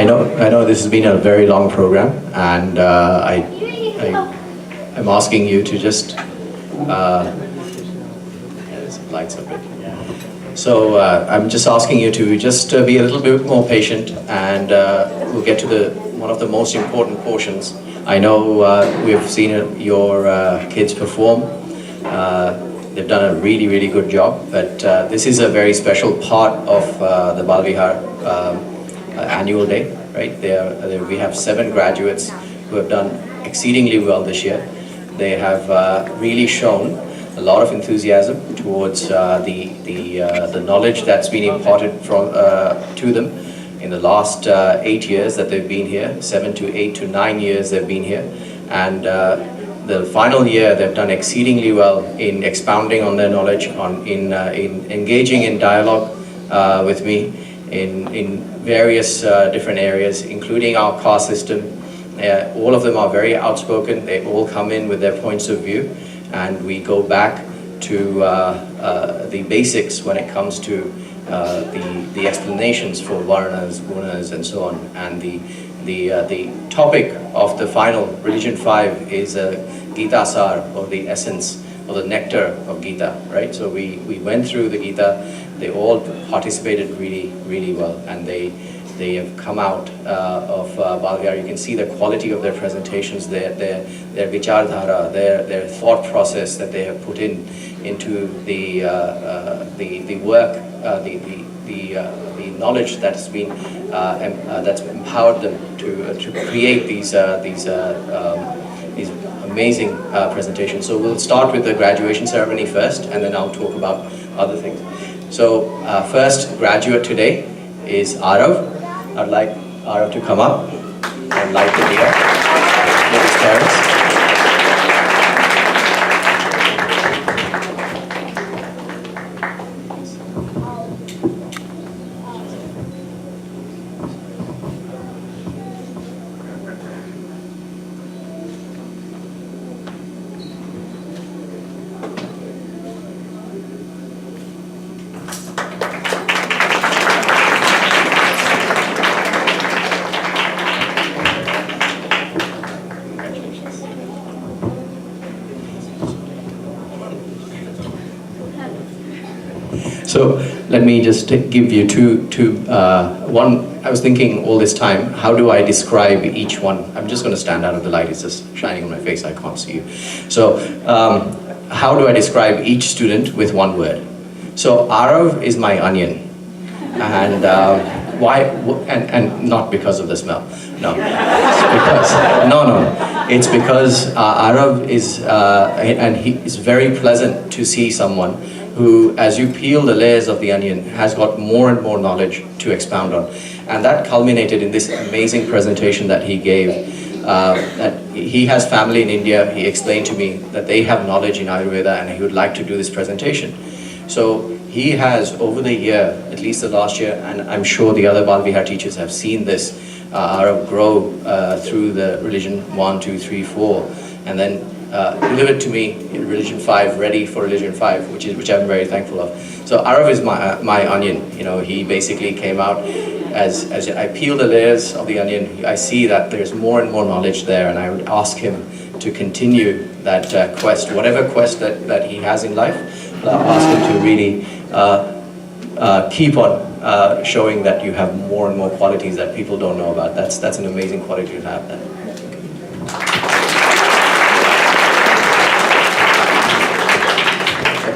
know this has been a very long program, and I'm asking you to just there's lights up it. So I'm just asking you to just be a little bit more patient, and we'll get to one of the most important portions. I know we've seen your kids perform. They've done a really, really good job, but this is a very special part of the Balvihar annual day, right? We have 7 graduates who have done exceedingly well this year. They have really shown a lot of enthusiasm towards the knowledge that's been imparted to them in the last 8 years that they've been here. 7 to 8 to 9 years they've been here, and the final year they've done exceedingly well in expounding on their knowledge, in engaging in dialogue with me in various different areas, including our caste system. All of them are very outspoken. They all come in with their points of view, and we go back to the basics when it comes to the explanations for varnas, gunas, and so on. And the topic of the final, Religion 5, is Gita Sar, or the essence, or the nectar of Gita, right? So we went through the Gita. They all participated really, really well, and they have come out of Balvihar. You can see the quality of their presentations, their vichardhara, their thought process that they have put into the work, the knowledge that's been that's empowered them to create these amazing presentations. So we'll start with the graduation ceremony first, and then I'll talk about other things. So first graduate today is Arav. I'd like Arav to come up and light the diya with his parents. So let me just give you one. I was thinking all this time, how do I describe each one? I'm just going to stand out of the light. It's just shining on my face. I can't see you. So how do I describe each student with one word? So Arav is my onion, and why? And not because of the smell. No, it's because Arav is and he is very pleasant to see someone who, as you peel the layers of the onion, has got more and more knowledge to expound on. And that culminated in this amazing presentation that he gave. That he has family in India. He explained to me that they have knowledge in Ayurveda, and he would like to do this presentation. So he has, over the year, at least the last year, and I'm sure the other Balvihar teachers have seen this, grow through the religion 1, 2, 3, 4, and then delivered to me in Religion 5, ready for Religion 5, which I'm very thankful of. So Arav is my onion. You know, he basically came out as I peel the layers of the onion. I see that there's more and more knowledge there, and I would ask him to continue that quest, whatever quest that he has in life. I'll ask him to really keep on showing that you have more and more qualities that people don't know about. That's an amazing quality to have.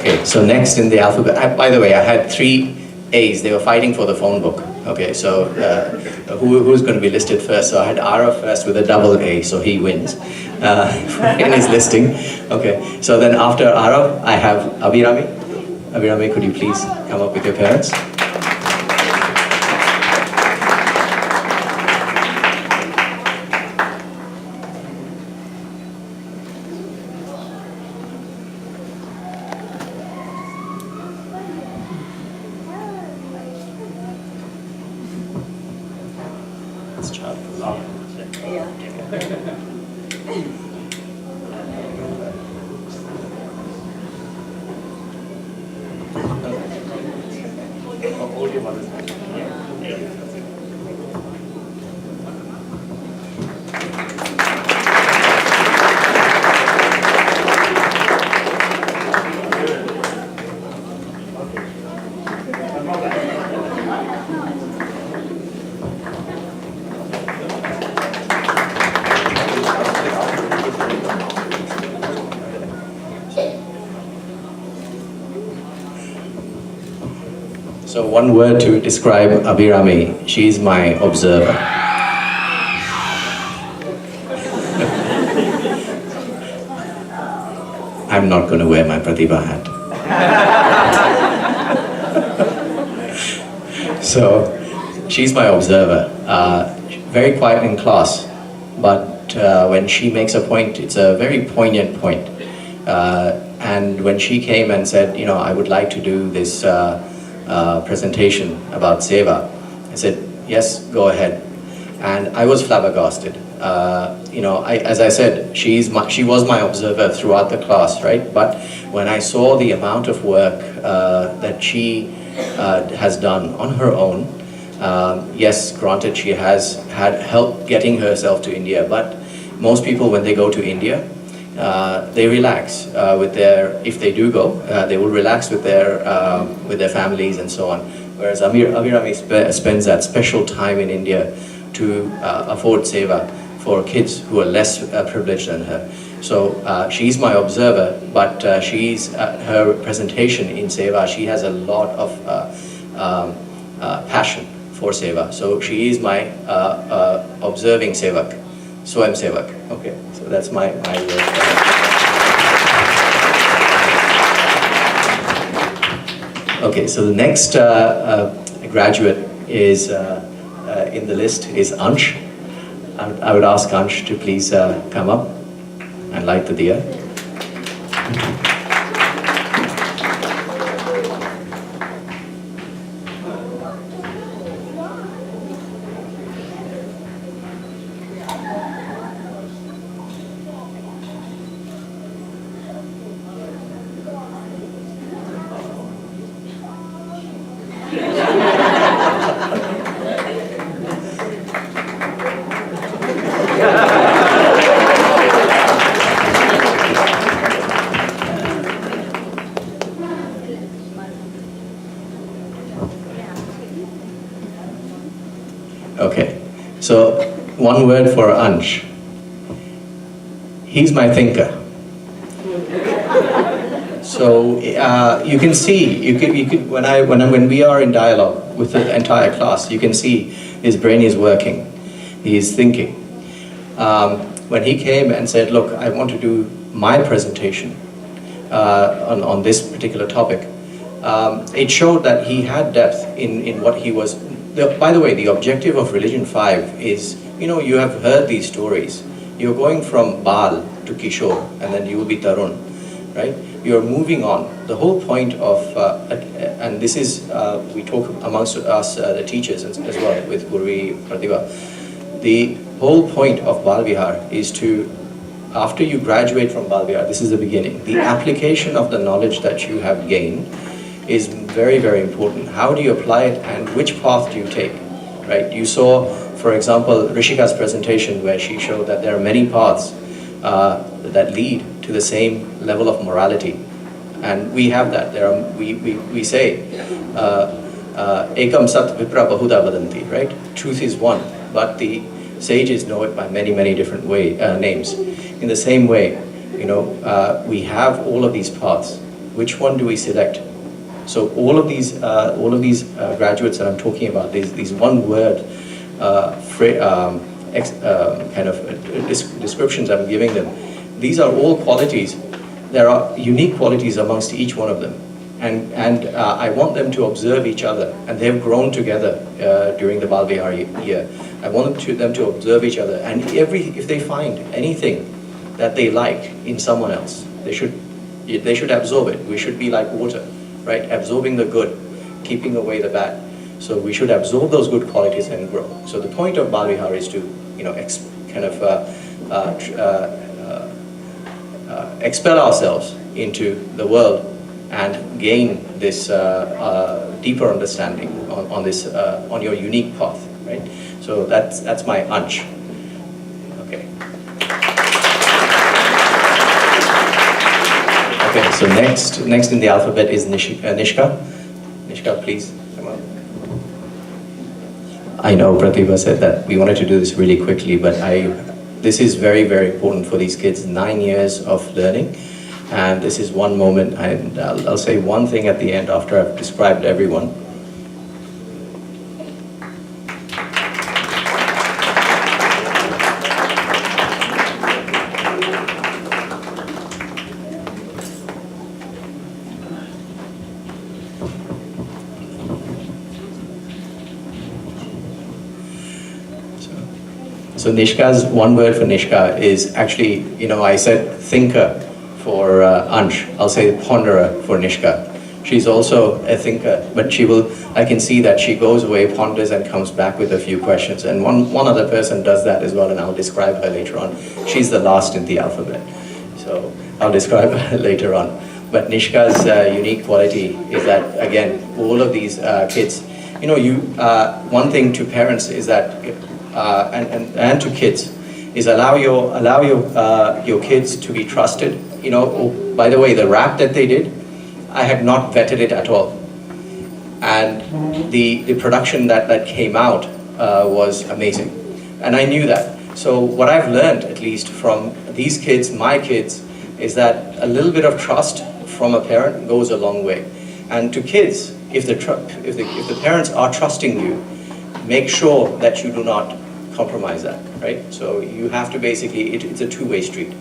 Okay, so next in the alphabet, by the way, I had 3 A's. They were fighting for the phone book. Okay, so who's going to be listed first? So I had Arav first with a double A, so he wins in his listing. Okay, so then after Arav, I have Abhirami. Abhirami, could you please come up with your parents? So one word to describe Abhirami, she's my observer. I'm not going to wear my Pratibha hat. So she's my observer. Very quiet in class, but when she makes a point, it's a very poignant point. And when she came and said, you know, I would like to do this presentation about Seva, I said, yes, go ahead. And I was flabbergasted. You know, as I said, she was my observer throughout the class, right? But when I saw the amount of work that she has done on her own, yes, granted, she has had help getting herself to India, but most people, when they go to India, they relax with their, if they do go, they will relax with their families and so on. Whereas Abhirami spends that special time in India to afford seva for kids who are less privileged than her. So she's my observer, but her presentation in seva, she has a lot of passion for seva. So she is my observing sevak, Swam Sevak. Okay, so that's my word. Okay, so the next graduate is in the list is Ansh. I would ask Ansh to please come up and light the diya. Okay, so one word for Ansh. He's my thinker. So you can see, when we are in dialogue with the entire class, you can see his brain is working. He is thinking. When he came and said, "Look, I want to do my presentation on this particular topic," it showed that he had depth in what he was. By the way, the objective of Religion 5 is, you know, you have heard these stories. You're going from Bal to Kishore, and then you will be Tarun, right? You're moving on. The whole point of, and this is, we talk amongst us, the teachers as well, with Gurvi Pratibha. The whole point of Bal Vihar is to, after you graduate from Bal Vihar, this is the beginning, the application of the knowledge that you have gained is very, very important. How do you apply it and which path do you take, right? You saw, for example, Rishika's presentation where she showed that there are many paths that lead to the same level of morality. And we have that. We say, Ekam Sat Vipra Bahuda Vadanti, right? Truth is one, but the sages know it by many, many different names. In the same way, you know, we have all of these paths. Which one do we select? So all of these graduates that I'm talking about, these one word kind of descriptions I'm giving them, these are all qualities. There are unique qualities amongst each one of them, and I want them to observe each other, and they've grown together during the Bal Vihar year. I want them to observe each other, and if they find anything that they like in someone else, they should absorb it. We should be like water, right? Absorbing the good, keeping away the bad. So we should absorb those good qualities and grow. So the point of Bal Vihar is to, you know, expel ourselves into the world and gain this deeper understanding on your unique path, right? So that's my Ansh. Okay. Okay. So next in the alphabet is Nishka. Nishka, please come on. I know Pratibha said that we wanted to do this really quickly, but this is very, very important for these kids. 9 years of learning, and this is one moment, and I'll say one thing at the end after I've described everyone. So Nishka's, one word for Nishka is actually, you know, I said thinker for Ansh. I'll say ponderer for Nishka. She's also a thinker, but she will, I can see that she goes away, ponders, and comes back with a few questions. And one other person does that as well, and I'll describe her later on. She's the last in the alphabet, so I'll describe her later on. But Nishka's unique quality is that, again, all of these kids, you know, one thing to parents is that, and to kids, is allow your kids to be trusted. You know, oh, by the way, the rap that they did, I had not vetted it at all. And the production that came out was amazing. And I knew that. So what I've learned, at least from these kids, my kids, is that a little bit of trust from a parent goes a long way. And to kids, if the parents are trusting you, make sure that you do not compromise that, right? So you have to basically, it's a two-way street.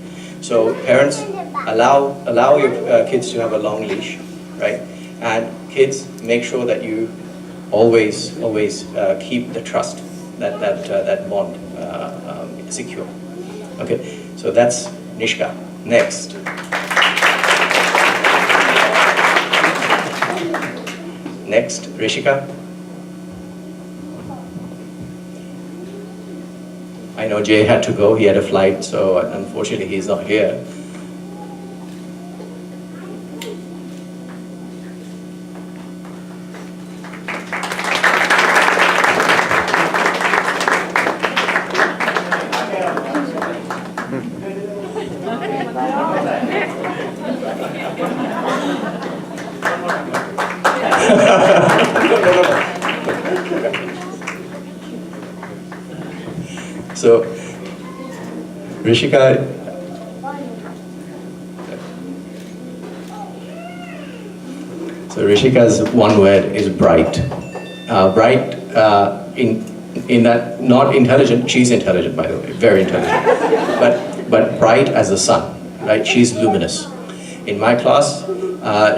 So parents, allow your kids to have a long leash, right? And kids, make sure that you always keep the trust, that bond secure. Okay, so that's Nishka. Next. Next, Rishika. I know Jay had to go, he had a flight, so unfortunately he's not here. So, Rishika, Rishika's one word is bright. Bright in that, not intelligent, she's intelligent by the way, very intelligent, but bright as the sun, right? She's luminous. In my class,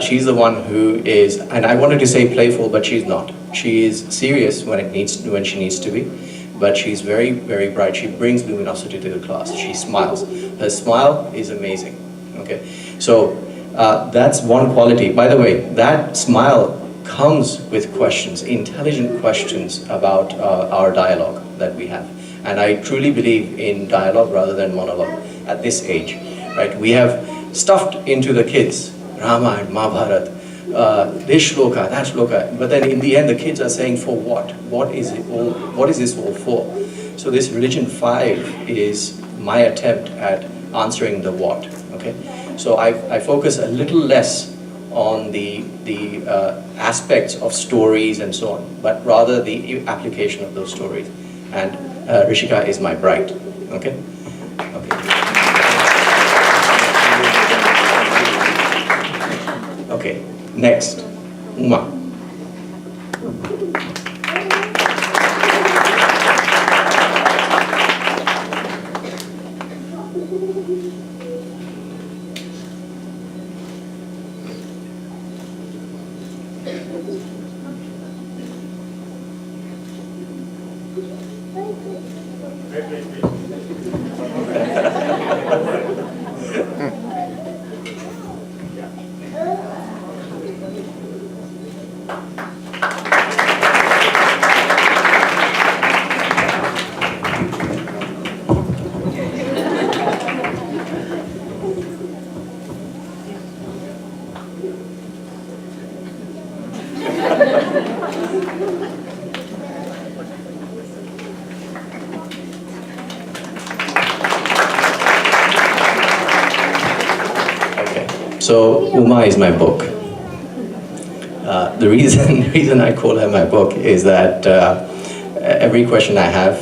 she's the one who is, and I wanted to say playful, but she's not. She is serious when she needs to be. But she's very, very bright. She brings luminosity to the class. She smiles. Her smile is amazing. Okay, so that's one quality. By the way, that smile comes with questions, intelligent questions about our dialogue that we have. And I truly believe in dialogue rather than monologue at this age, right? We have stuffed into the kids Rama and Mahabharata, this shloka, that shloka, but then in the end the kids are saying, for what? What is it all? What is this all for? So this religion 5 is my attempt at answering the what. Okay, so I focus a little less on the aspects of stories and so on, but rather the application of those stories. And Rishika is my bright. Okay. Okay, next, Uma. So Uma is my book. The reason I call her my book is that every question I have,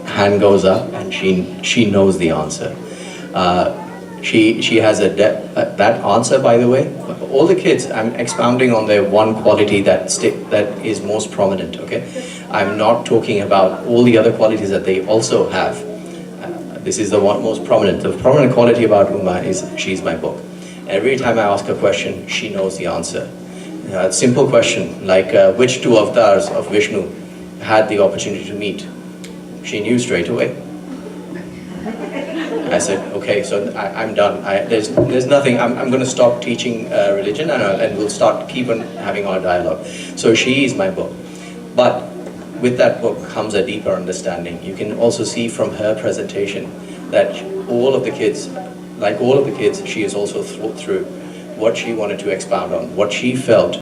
hand goes up and she knows the answer. She has that answer, by the way. All the kids, I'm expounding on their one quality that is most prominent. Okay, I'm not talking about all the other qualities that they also have. This is the one most prominent. The prominent quality about Uma is she's my book. Every time I ask a question, she knows the answer. A simple question like which two avatars of Vishnu had the opportunity to meet? She knew straight away. I said, okay, so I'm done. There's nothing, I'm going to stop teaching religion, and we'll keep on having our dialogue. So she is my book. But with that book comes a deeper understanding. You can also see from her presentation that all of the kids, like all of the kids, she has also thought through what she wanted to expound on, what she felt